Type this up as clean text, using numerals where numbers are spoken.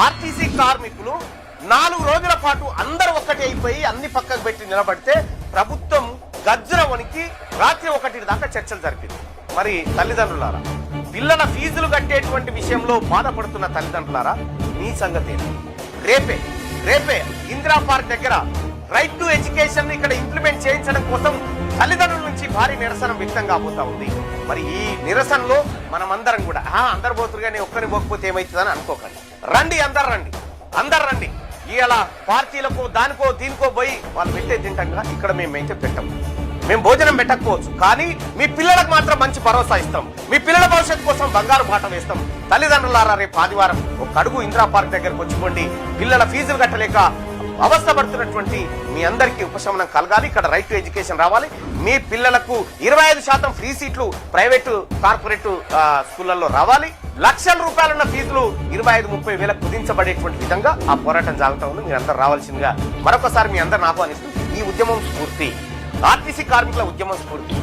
RTC కార్మికులు 4 రోజుల పాటు అందరూ ఒక్కటి అయిపోయి అన్ని పక్కకు పెట్టి నిలబడితే ప్రభుత్వం గజ్జర వణికి రాత్రి 1 దాకా చర్చలు జరిపింది. మరి తల్లిదండ్రులారా, పిల్లల ఫీజులు కట్టేటువంటి విషయంలో బాధపడుతున్న తల్లిదండ్రులారా, మీ సంగతి రేపే ఇందిరా పార్క్ దగ్గర రైట్ టు ఎడ్యుకేషన్ ఇక్కడ ఇంప్లిమెంట్ చేయించడం కోసం తల్లిదండ్రుల నుంచి భారీ నిరసన వ్యక్తం కాబోతా ఉంది. మరి ఈ నిరసనలో మనమందరం కూడా అందరు పోతురు కానీ ఒక్కరిని పోకపోతే ఏమవుతుందని అనుకోకండి. అందరు రండి. ఇలా పార్టీలకు దానికో దీనికో పోయి వాళ్ళు పెట్టే తింటాం. ఇక్కడ మేమైతే పెట్టము. మేము భోజనం పెట్టకపోవచ్చు, కానీ మీ పిల్లలకు మాత్రం మంచి భరోసా ఇస్తాం. మీ పిల్లల భవిష్యత్తు కోసం బంగారు బాట వేస్తాం. తల్లిదండ్రులారా, రేపు ఆదివారం ఒక అడుగు ఇందిరా పార్క్ దగ్గరకు వచ్చుకోండి. పిల్లల ఫీజులు కట్టలేక అవస్థపడుతున్నటువంటి మీ అందరికీ ఉపశమనం కలగాలి. ఇక్కడ రైట్ టు ఎడ్యుకేషన్ రావాలి. మీ పిల్లలకు 25% ఫ్రీ సీట్లు ప్రైవేటు కార్పొరేట్ స్కూళ్లలో రావాలి. లక్షల రూపాయలున్న ఫీజులు 25-30 వేలకు కుదించబడేటువంటి విధంగా ఆ పోరాటం సాగుతా ఉంది. మీరందరూ రావాల్సిందిగా మరొకసారి మీ అందరిని ఆహ్వానిస్తూ, ఈ ఉద్యమం స్ఫూర్తి ఆర్టీసీ కార్మికుల ఉద్యమం స్ఫూర్తి.